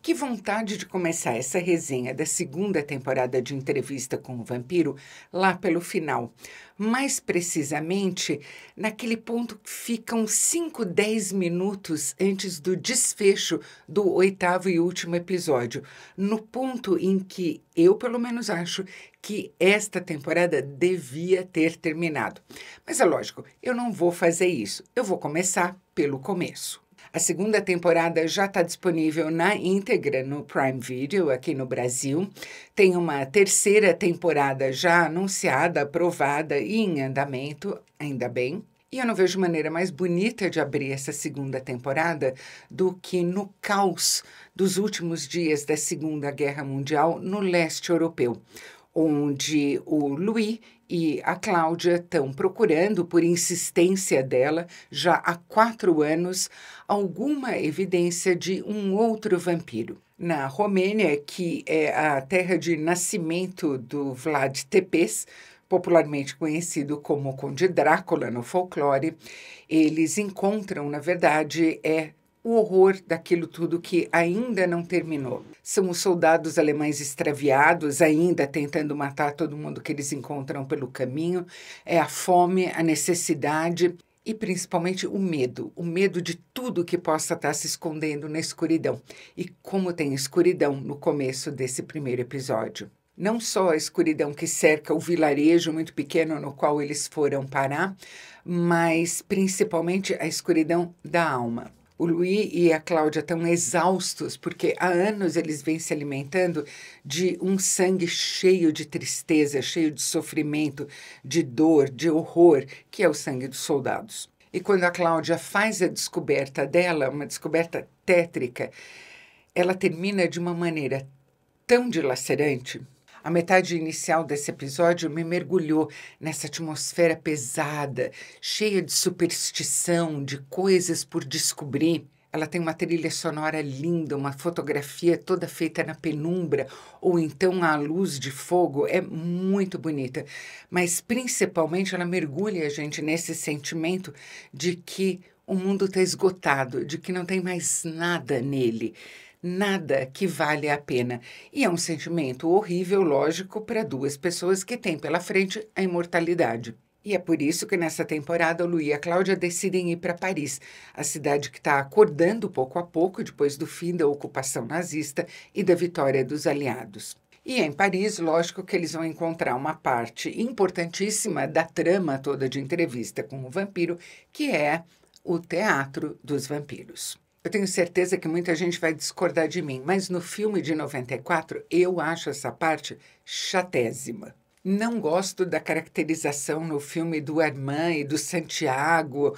Que vontade de começar essa resenha da segunda temporada de Entrevista com o Vampiro lá pelo final. Mais precisamente, naquele ponto que ficam 5, 10 minutos antes do desfecho do 8º e último episódio. No ponto em que eu, pelo menos, acho que esta temporada devia ter terminado. Mas é lógico, eu não vou fazer isso. Eu vou começar pelo começo. A segunda temporada já está disponível na íntegra no Prime Video aqui no Brasil. Tem uma terceira temporada já anunciada, aprovada e em andamento, ainda bem. E eu não vejo maneira mais bonita de abrir essa segunda temporada do que no caos dos últimos dias da Segunda Guerra Mundial no leste europeu, onde o Louis e a Cláudia estão procurando, por insistência dela, já há 4 anos, alguma evidência de um outro vampiro. Na Romênia, que é a terra de nascimento do Vlad Tepes, popularmente conhecido como Conde Drácula no folclore, eles encontram, na verdade, o horror daquilo tudo que ainda não terminou. São os soldados alemães extraviados, ainda tentando matar todo mundo que eles encontram pelo caminho. É a fome, a necessidade e principalmente o medo de tudo que possa estar se escondendo na escuridão. E como tem escuridão no começo desse primeiro episódio. Não só a escuridão que cerca o vilarejo muito pequeno no qual eles foram parar, mas principalmente a escuridão da alma. O Louis e a Cláudia estão exaustos porque há anos eles vêm se alimentando de um sangue cheio de tristeza, cheio de sofrimento, de dor, de horror, que é o sangue dos soldados. E quando a Cláudia faz a descoberta dela, uma descoberta tétrica, ela termina de uma maneira tão dilacerante. A metade inicial desse episódio me mergulhou nessa atmosfera pesada, cheia de superstição, de coisas por descobrir. Ela tem uma trilha sonora linda, uma fotografia toda feita na penumbra, ou então à luz de fogo, é muito bonita. Mas, principalmente, ela mergulha a gente nesse sentimento de que o mundo está esgotado, de que não tem mais nada nele. Nada que vale a pena. E é um sentimento horrível, lógico, para 2 pessoas que têm pela frente a imortalidade. E é por isso que nessa temporada o Louis e a Cláudia decidem ir para Paris, a cidade que está acordando pouco a pouco depois do fim da ocupação nazista e da vitória dos aliados. E em Paris, lógico que eles vão encontrar uma parte importantíssima da trama toda de Entrevista com o Vampiro, que é o Teatro dos Vampiros. Eu tenho certeza que muita gente vai discordar de mim, mas no filme de 94 eu acho essa parte chatésima. Não gosto da caracterização no filme do Armand e do Santiago.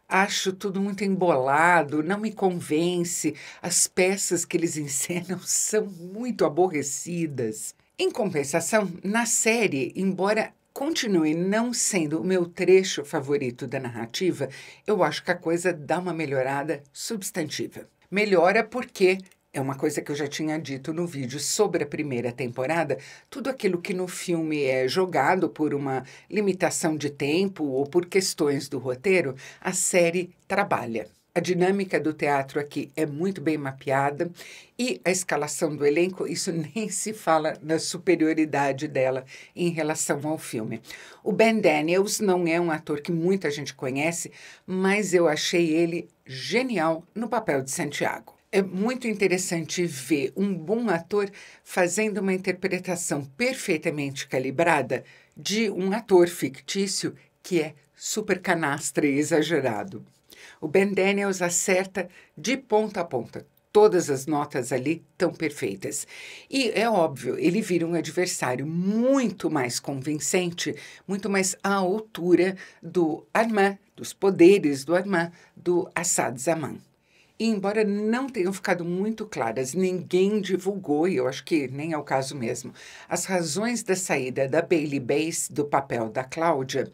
Acho tudo muito embolado, não me convence. As peças que eles encenam são muito aborrecidas. Em compensação, na série, embora continue não sendo o meu trecho favorito da narrativa, eu acho que a coisa dá uma melhorada substantiva. Melhora porque, é uma coisa que eu já tinha dito no vídeo sobre a primeira temporada, tudo aquilo que no filme é jogado por uma limitação de tempo ou por questões do roteiro, a série trabalha. A dinâmica do teatro aqui é muito bem mapeada e a escalação do elenco, isso nem se fala na superioridade dela em relação ao filme. O Ben Daniels não é um ator que muita gente conhece, mas eu achei ele genial no papel de Santiago. É muito interessante ver um bom ator fazendo uma interpretação perfeitamente calibrada de um ator fictício que é super canastra e exagerado. O Ben Daniels acerta de ponta a ponta. Todas as notas ali estão perfeitas. E é óbvio, ele vira um adversário muito mais convincente, muito mais à altura do Armand, dos poderes do Armand, do Assad Zaman. E embora não tenham ficado muito claras, ninguém divulgou, e eu acho que nem é o caso mesmo, as razões da saída da Bailey Bass do papel da Cláudia,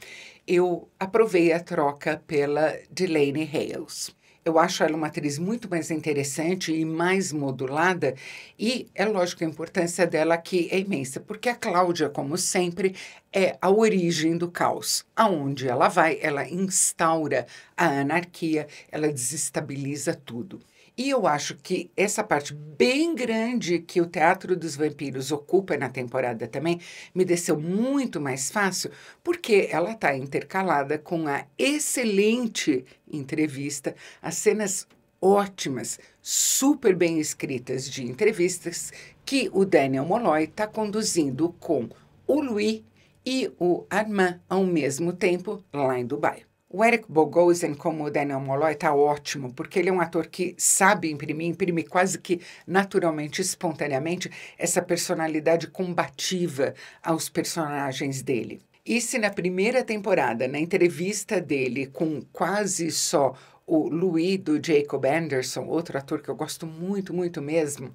eu aprovei a troca pela Delaney Hales. Eu acho ela uma atriz muito mais interessante e mais modulada, e é lógico que a importância dela aqui é imensa, porque a Cláudia, como sempre, é a origem do caos. Aonde ela vai, ela instaura a anarquia, ela desestabiliza tudo. E eu acho que essa parte bem grande que o Teatro dos Vampiros ocupa na temporada também me desceu muito mais fácil, porque ela está intercalada com a excelente entrevista, as cenas ótimas, super bem escritas de entrevistas que o Daniel Molloy está conduzindo com o Louis e o Armand ao mesmo tempo lá em Dubai. O Eric Bogosian, como o Daniel Molloy, está ótimo, porque ele é um ator que sabe imprimir, imprime quase que naturalmente, espontaneamente, essa personalidade combativa aos personagens dele. E se na primeira temporada, na entrevista dele com quase só o Louis do Jacob Anderson, outro ator que eu gosto muito, muito mesmo,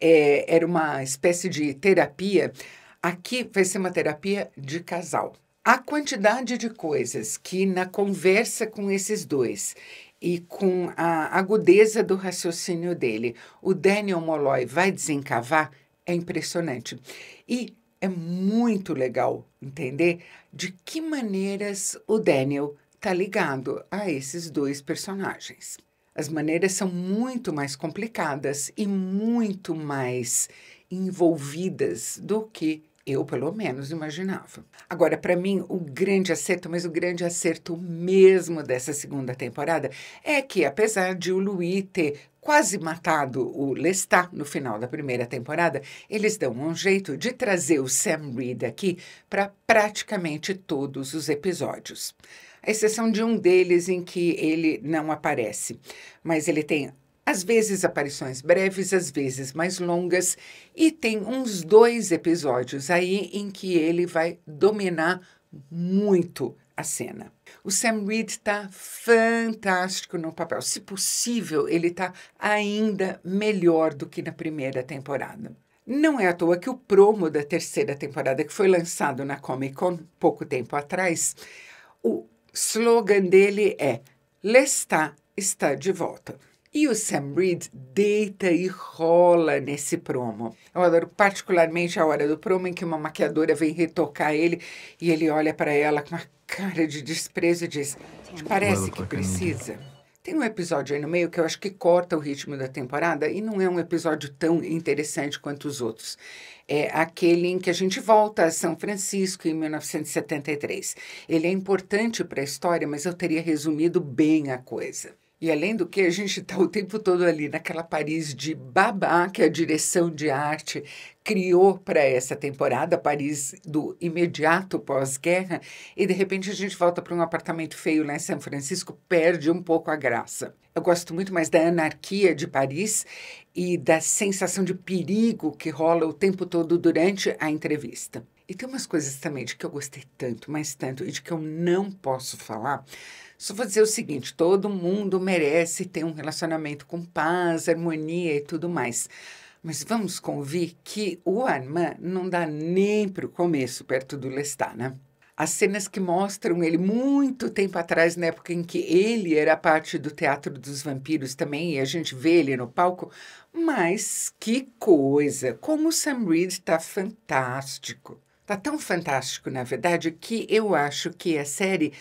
era uma espécie de terapia, aqui vai ser uma terapia de casal. A quantidade de coisas que na conversa com esses dois e com a agudeza do raciocínio dele, o Daniel Molloy vai desencavar é impressionante. E é muito legal entender de que maneiras o Daniel está ligado a esses dois personagens. As maneiras são muito mais complicadas e muito mais envolvidas do que eu, pelo menos, imaginava. Agora, para mim, o grande acerto, mas o grande acerto mesmo dessa segunda temporada é que, apesar de o Louis ter quase matado o Lestat no final da primeira temporada, eles dão um jeito de trazer o Sam Reed aqui para praticamente todos os episódios. À exceção de um deles em que ele não aparece, mas ele tem às vezes aparições breves, às vezes mais longas, e tem uns 2 episódios aí em que ele vai dominar muito a cena. O Sam Reed está fantástico no papel. Se possível, ele está ainda melhor do que na primeira temporada. Não é à toa que o promo da terceira temporada, que foi lançado na Comic Con pouco tempo atrás, o slogan dele é Lestat está de volta. E o Sam Reed deita e rola nesse promo. Eu adoro particularmente a hora do promo em que uma maquiadora vem retocar ele e ele olha para ela com uma cara de desprezo e diz, parece que precisa. Tem um episódio aí no meio que eu acho que corta o ritmo da temporada e não é um episódio tão interessante quanto os outros. É aquele em que a gente volta a São Francisco em 1973. Ele é importante para a história, mas eu teria resumido bem a coisa. E além do que, a gente está o tempo todo ali naquela Paris de babá que a direção de arte criou para essa temporada, Paris do imediato pós-guerra, e de repente a gente volta para um apartamento feio lá em São Francisco, perde um pouco a graça. Eu gosto muito mais da anarquia de Paris e da sensação de perigo que rola o tempo todo durante a entrevista. E tem umas coisas também de que eu gostei tanto, mas tanto, e de que eu não posso falar. Só vou dizer o seguinte, todo mundo merece ter um relacionamento com paz, harmonia e tudo mais. Mas vamos convir que o Armand não dá nem para o começo perto do Lestat, né? As cenas que mostram ele muito tempo atrás, na época em que ele era parte do Teatro dos Vampiros também, e a gente vê ele no palco, mas que coisa! Como o Sam Reed está fantástico. Está tão fantástico, na verdade, que eu acho que a série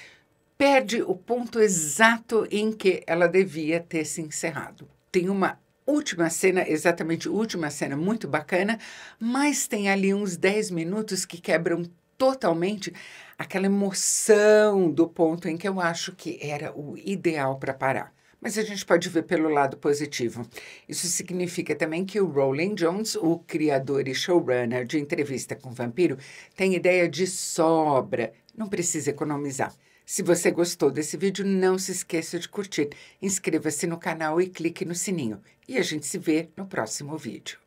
perde o ponto exato em que ela devia ter se encerrado. Tem uma última cena, exatamente última cena, muito bacana, mas tem ali uns 10 minutos que quebram totalmente aquela emoção do ponto em que eu acho que era o ideal para parar. Mas a gente pode ver pelo lado positivo. Isso significa também que o Rowling Jones, o criador e showrunner de Entrevista com o Vampiro, tem ideia de sobra, não precisa economizar. Se você gostou desse vídeo, não se esqueça de curtir, inscreva-se no canal e clique no sininho. E a gente se vê no próximo vídeo.